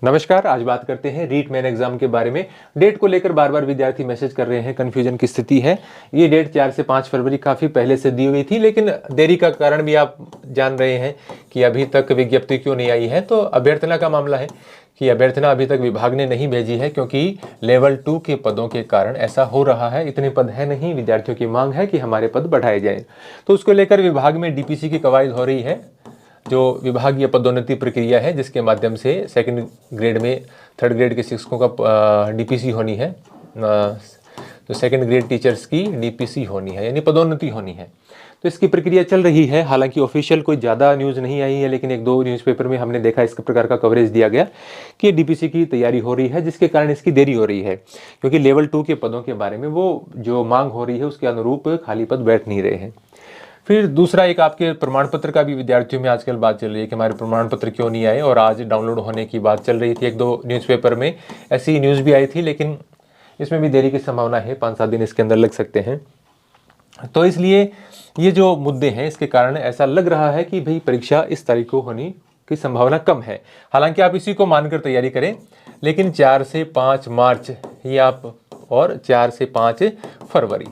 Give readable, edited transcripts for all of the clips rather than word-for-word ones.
नमस्कार। आज बात करते हैं रीट मेन एग्जाम के बारे में। डेट को लेकर बार बार विद्यार्थी मैसेज कर रहे हैं, कन्फ्यूजन की स्थिति है। ये डेट 4 से 5 फरवरी काफ़ी पहले से दी हुई थी, लेकिन देरी का कारण भी आप जान रहे हैं कि अभी तक विज्ञप्ति क्यों नहीं आई है। तो अभ्यर्थना का मामला है कि अभ्यर्थना अभी तक विभाग ने नहीं भेजी है, क्योंकि लेवल 2 के पदों के कारण ऐसा हो रहा है। इतने पद है नहीं, विद्यार्थियों की मांग है कि हमारे पद बढ़ाए जाएं। तो उसको लेकर विभाग में डीपीसी की कवायद हो रही है, जो विभागीय पदोन्नति प्रक्रिया है, जिसके माध्यम से सेकंड ग्रेड में थर्ड ग्रेड के शिक्षकों का डीपीसी होनी है। तो सेकंड ग्रेड टीचर्स की डीपीसी होनी है, यानी पदोन्नति होनी है। तो इसकी प्रक्रिया चल रही है। हालांकि ऑफिशियल कोई ज़्यादा न्यूज़ नहीं आई है, लेकिन एक दो न्यूज़पेपर में हमने देखा इस प्रकार का कवरेज दिया गया कि डीपीसी की तैयारी हो रही है, जिसके कारण इसकी देरी हो रही है, क्योंकि लेवल 2 के पदों के बारे में वो जो मांग हो रही है उसके अनुरूप खाली पद बैठ नहीं रहे हैं। फिर दूसरा एक आपके प्रमाण पत्र का भी विद्यार्थियों में आजकल बात चल रही है कि हमारे प्रमाण पत्र क्यों नहीं आए, और आज डाउनलोड होने की बात चल रही थी। एक दो न्यूज़पेपर में ऐसी न्यूज़ भी आई थी, लेकिन इसमें भी देरी की संभावना है, 5-7 दिन इसके अंदर लग सकते हैं। तो इसलिए ये जो मुद्दे हैं, इसके कारण ऐसा लग रहा है कि भाई परीक्षा इस तारीख को होने की संभावना कम है। हालांकि आप इसी को मानकर तैयारी करें, लेकिन 4 से 5 मार्च ये आप, और 4 से 5 फरवरी,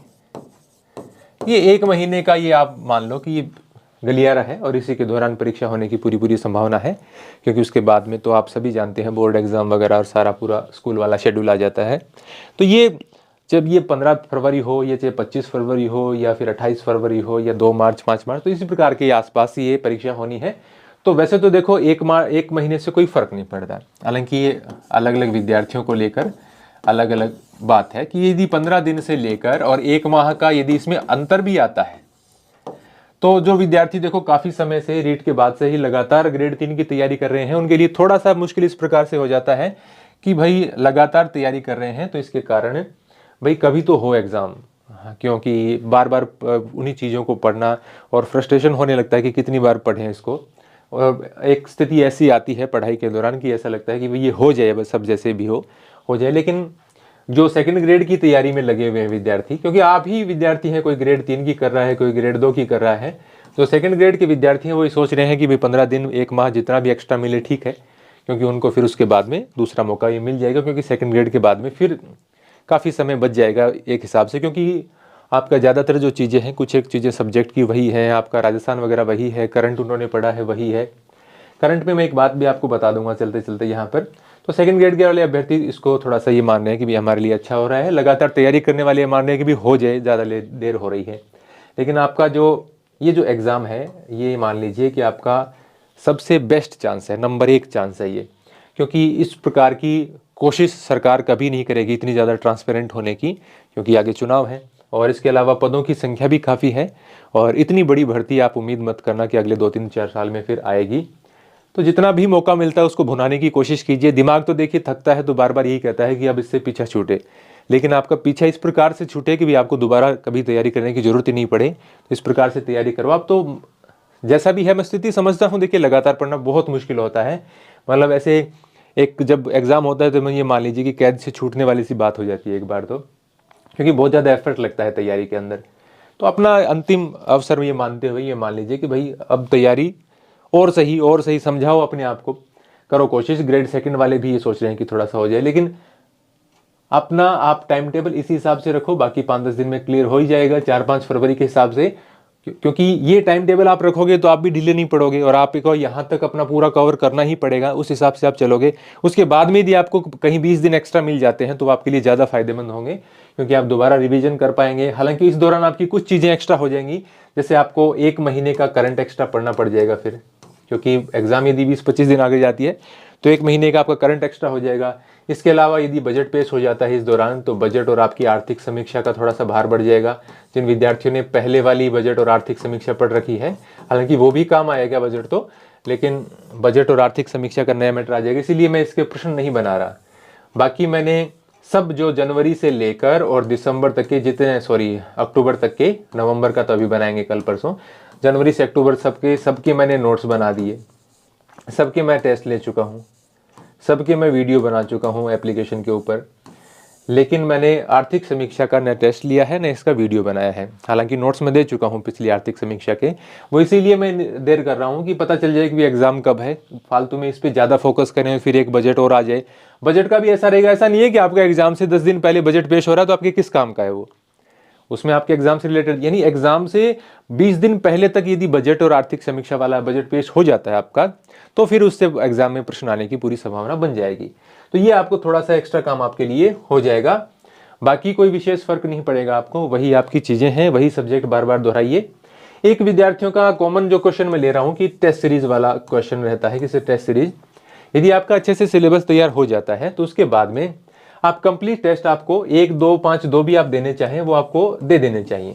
ये एक महीने का ये आप मान लो कि ये गलियारा है, और इसी के दौरान परीक्षा होने की पूरी संभावना है। क्योंकि उसके बाद में तो आप सभी जानते हैं बोर्ड एग्जाम वगैरह और सारा पूरा स्कूल वाला शेड्यूल आ जाता है। तो ये जब ये 15 फरवरी हो, या चाहे 25 फरवरी हो, या फिर 28 फरवरी हो, या 2 मार्च 5 मार्च, तो इसी प्रकार के आसपास ही ये परीक्षा होनी है। तो वैसे तो देखो एक महीने से कोई फर्क नहीं पड़ता। हालांकि ये अलग अलग विद्यार्थियों को लेकर अलग अलग बात है कि यदि 15 दिन से लेकर और 1 माह का यदि इसमें अंतर भी आता है, तो जो विद्यार्थी देखो काफ़ी समय से रीट के बाद से ही लगातार ग्रेड 3 की तैयारी कर रहे हैं, उनके लिए थोड़ा सा मुश्किल इस प्रकार से हो जाता है कि भाई लगातार तैयारी कर रहे हैं, तो इसके कारण भाई कभी तो हो एग्ज़ाम, क्योंकि बार बार उन्हीं चीज़ों को पढ़ना, और फ्रस्ट्रेशन होने लगता है कि कितनी बार पढ़ें इसको। और एक स्थिति ऐसी आती है पढ़ाई के दौरान कि ऐसा लगता है कि भाई ये हो जाए, बस सब जैसे भी हो जाए। लेकिन जो सेकंड ग्रेड की तैयारी में लगे हुए हैं विद्यार्थी, क्योंकि आप ही विद्यार्थी हैं, कोई ग्रेड 3 की कर रहा है, कोई ग्रेड 2 की कर रहा है, जो सेकंड ग्रेड के विद्यार्थी हैं वो सोच रहे हैं कि भाई 15 दिन 1 माह जितना भी एक्स्ट्रा मिले ठीक है, क्योंकि उनको फिर उसके बाद में दूसरा मौका ये मिल जाएगा, क्योंकि सेकंड ग्रेड के बाद में फिर काफ़ी समय बच जाएगा एक हिसाब से। क्योंकि आपका ज़्यादातर जो चीज़ें हैं, कुछ एक चीज़ें सब्जेक्ट की वही है, आपका राजस्थान वगैरह वही है, करंट उन्होंने पढ़ा है वही है। करंट में मैं एक बात भी आपको बता दूंगा चलते चलते यहाँ पर। तो सेकंड ग्रेड के वाले अभ्यर्थी इसको थोड़ा सा ये मान रहे हैं कि भी हमारे लिए अच्छा हो रहा है, लगातार तैयारी करने वाले मान रहे हैं कि भी हो जाए, ज़्यादा देर हो रही है। लेकिन आपका ये जो एग्ज़ाम है, ये मान लीजिए कि आपका सबसे बेस्ट चांस है, नंबर 1 चांस है ये। क्योंकि इस प्रकार की कोशिश सरकार कभी नहीं करेगी इतनी ज़्यादा ट्रांसपेरेंट होने की, क्योंकि आगे चुनाव है, और इसके अलावा पदों की संख्या भी काफ़ी है, और इतनी बड़ी भर्ती आप उम्मीद मत करना कि अगले 2-3-4 साल में फिर आएगी। तो जितना भी मौका मिलता है उसको भुनाने की कोशिश कीजिए। दिमाग तो देखिए थकता है, तो बार बार यही कहता है कि अब इससे पीछा छूटे, लेकिन आपका पीछा इस प्रकार से छूटे कि भी आपको दोबारा कभी तैयारी करने की जरूरत ही नहीं पड़े। इस प्रकार से तैयारी करो आप। तो जैसा भी है, मैं स्थिति समझता हूँ। देखिए लगातार पढ़ना बहुत मुश्किल होता है, मतलब ऐसे एक जब एग्ज़ाम होता है तो मैं ये मान लीजिए कि कैद से छूटने वाली सी बात हो जाती है एक बार तो, क्योंकि बहुत ज़्यादा एफर्ट लगता है तैयारी के अंदर। तो अपना अंतिम अवसर में ये मानते हुए ये मान लीजिए कि भाई अब तैयारी और सही समझाओ अपने आप को, करो कोशिश। ग्रेड सेकंड वाले भी ये सोच रहे हैं कि थोड़ा सा हो जाए, लेकिन अपना आप टाइम टेबल इसी हिसाब से रखो, बाकी 5-10 दिन में क्लियर हो ही जाएगा, 4-5 फरवरी के हिसाब से। क्योंकि ये टाइम टेबल आप रखोगे तो आप भी ढीले नहीं पड़ोगे, और आप को यहाँ तक अपना पूरा कवर करना ही पड़ेगा, उस हिसाब से आप चलोगे। उसके बाद में यदि आपको कहीं 20 दिन एक्स्ट्रा मिल जाते हैं तो आपके लिए ज़्यादा फायदेमंद होंगे, क्योंकि आप दोबारा रिवीजन कर पाएंगे। हालांकि इस दौरान आपकी कुछ चीज़ें एक्स्ट्रा हो जाएंगी, जैसे आपको 1 महीने का करंट एक्स्ट्रा पढ़ना पड़ जाएगा फिर, क्योंकि एग्जाम यदि 20-25 दिन आगे जाती है तो 1 महीने का आपका करंट एक्स्ट्रा हो जाएगा। इसके अलावा यदि बजट पेश हो जाता है इस दौरान, तो बजट और आपकी आर्थिक समीक्षा का थोड़ा सा भार बढ़ जाएगा। जिन विद्यार्थियों ने पहले वाली बजट और आर्थिक समीक्षा पढ़ रखी है, हालांकि वो भी काम आएगा बजट तो, लेकिन बजट और आर्थिक समीक्षा का नया मैटर आ जाएगा, इसीलिए मैं इसके प्रश्न नहीं बना रहा। बाकी मैंने सब जो जनवरी से लेकर और दिसंबर तक के अक्टूबर तक के, नवंबर का तो अभी बनाएंगे कल परसों, जनवरी से अक्टूबर सबके मैंने नोट्स बना दिए, सबके मैं टेस्ट ले चुका हूँ, सबके मैं वीडियो बना चुका हूँ एप्लीकेशन के ऊपर। लेकिन मैंने आर्थिक समीक्षा का न टेस्ट लिया है न इसका वीडियो बनाया है। हालांकि नोट्स में दे चुका हूं पिछली आर्थिक समीक्षा के, वो इसीलिए मैं देर कर रहा हूं कि पता चल जाए कि एग्जाम कब है, फालतू में इस पर ज़्यादा फोकस करें और फिर एक बजट और आ जाए। बजट का भी ऐसा रहेगा, ऐसा नहीं है कि आपका एग्जाम से 10 दिन पहले बजट पेश हो रहा है तो आपके किस काम का है वो, उसमें आपके एग्जाम से रिलेटेड, यानी एग्जाम से 20 दिन पहले तक यदि बजट और आर्थिक समीक्षा वाला बजट पेश हो जाता है आपका, तो फिर उससे एग्जाम में प्रश्न आने की पूरी संभावना बन जाएगी। तो ये आपको थोड़ा सा एक्स्ट्रा काम आपके लिए हो जाएगा। बाकी कोई विशेष फर्क नहीं पड़ेगा आपको, वही आपकी चीजें हैं, वही सब्जेक्ट बार बार दोहराइए। एक विद्यार्थियों का कॉमन जो क्वेश्चन मैं ले रहा हूं कि टेस्ट सीरीज वाला क्वेश्चन रहता है, कि टेस्ट सीरीज यदि आपका अच्छे से सिलेबस तैयार हो जाता है तो उसके बाद में आप कंप्लीट टेस्ट आपको 1, 2, 5 दो भी आप देने चाहें वो आपको दे देने चाहिए,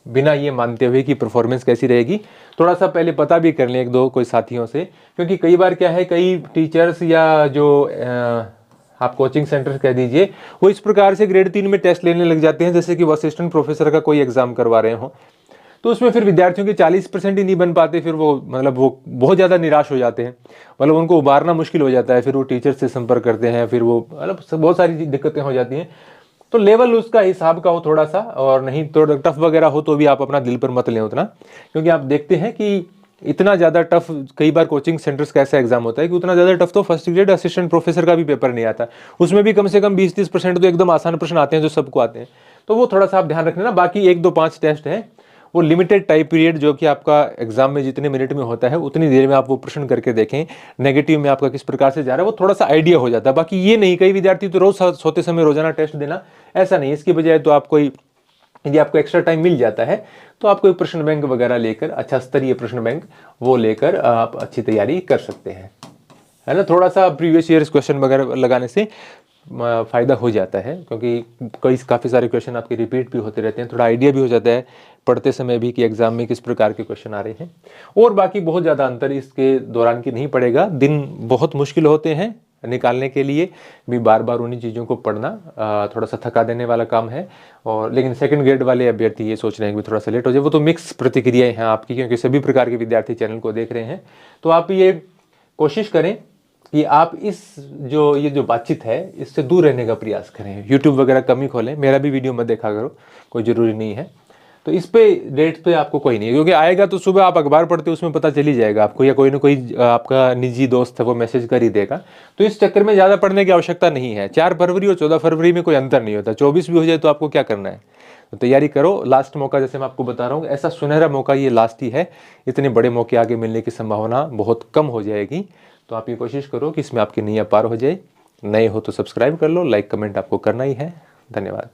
बिना ये मानते हुए कि परफॉर्मेंस कैसी रहेगी। थोड़ा सा पहले पता भी कर लें 1-2 कोई साथियों से, क्योंकि कई बार क्या है, कई टीचर्स या जो आप कोचिंग सेंटर कह दीजिए, वो इस प्रकार से ग्रेड 3 में टेस्ट लेने लग जाते हैं जैसे कि वो असिस्टेंट प्रोफेसर का कोई एग्जाम करवा रहे हो, तो उसमें फिर विद्यार्थियों के 40% ही नहीं बन पाते, फिर वो मतलब वो बहुत ज़्यादा निराश हो जाते हैं, मतलब उनको उबारना मुश्किल हो जाता है, फिर वो टीचर से संपर्क करते हैं, फिर वो मतलब बहुत सारी दिक्कतें हो जाती हैं। तो लेवल उसका हिसाब का हो थोड़ा सा, और नहीं तो टफ वगैरह हो तो भी आप अपना दिल पर मत लें उतना, क्योंकि आप देखते हैं कि इतना ज़्यादा टफ कई बार कोचिंग सेंटर्स का ऐसा एग्जाम होता है कि उतना ज़्यादा टफ तो फर्स्ट ग्रेड असिस्टेंट प्रोफेसर का भी पेपर नहीं आता, उसमें भी कम से कम 20-30% तो एकदम आसान प्रश्न आते हैं जो सबको आते हैं। तो वो थोड़ा सा आप ध्यान रखना। बाकी 1, 2, 5 टेस्ट हैं, वो लिमिटेड टाइम पीरियड जो कि आपका एग्जाम में जितने मिनट में होता है उतनी देर में आप वो प्रश्न करके देखें, नेगेटिव में आपका किस प्रकार से जा रहा है वो थोड़ा सा आइडिया हो जाता है। बाकी ये नहीं, कई विद्यार्थी तो रोज सोते समय रोजाना टेस्ट देना, ऐसा नहीं। इसकी बजाय तो आप कोई, यदि आपको एक्स्ट्रा टाइम मिल जाता है तो आप कोई प्रश्न बैंक वगैरह लेकर, अच्छा स्तरीय प्रश्न बैंक वो लेकर आप अच्छी तैयारी कर सकते हैं, है ना। थोड़ा सा प्रीवियस ईयर्स क्वेश्चन वगैरह लगाने से फायदा हो जाता है, क्योंकि काफ़ी सारे क्वेश्चन आपके रिपीट भी होते रहते हैं, थोड़ा आइडिया भी हो जाता है पढ़ते समय भी कि एग्जाम में किस प्रकार के क्वेश्चन आ रहे हैं। और बाकी बहुत ज़्यादा अंतर इसके दौरान की नहीं पड़ेगा। दिन बहुत मुश्किल होते हैं निकालने के लिए भी, बार बार उन्हीं चीज़ों को पढ़ना थोड़ा सा थका देने वाला काम है। और लेकिन सेकंड ग्रेड वाले अभ्यर्थी ये सोच रहे हैं कि थोड़ा सा लेट हो जाए, वो तो मिक्स प्रतिक्रियाएं हैं आपकी, क्योंकि सभी प्रकार के विद्यार्थी चैनल को देख रहे हैं। तो आप ये कोशिश करें कि आप ये जो बातचीत है इससे दूर रहने का प्रयास करें। यूट्यूब वगैरह कम ही खोलें, मेरा भी वीडियो मत देखा करो, कोई ज़रूरी नहीं है। तो इस पे डेट पे आपको कोई नहीं है, क्योंकि आएगा तो सुबह आप अखबार पढ़ते उसमें पता चल ही जाएगा आपको, या कोई ना कोई आपका निजी दोस्त है वो मैसेज कर ही देगा। तो इस चक्कर में ज़्यादा पढ़ने की आवश्यकता नहीं है। 4 फरवरी और 14 फरवरी में कोई अंतर नहीं होता, 24 भी हो जाए तो आपको क्या करना है, तो तैयारी करो। लास्ट मौका, जैसे मैं आपको बता रहा हूँ, ऐसा सुनहरा मौका ये लास्ट ही है, इतने बड़े मौके आगे मिलने की संभावना बहुत कम हो जाएगी। तो आप ये कोशिश करो कि इसमें आपकी नैया पार हो जाए। नए हो तो सब्सक्राइब कर लो, लाइक कमेंट आपको करना ही है। धन्यवाद।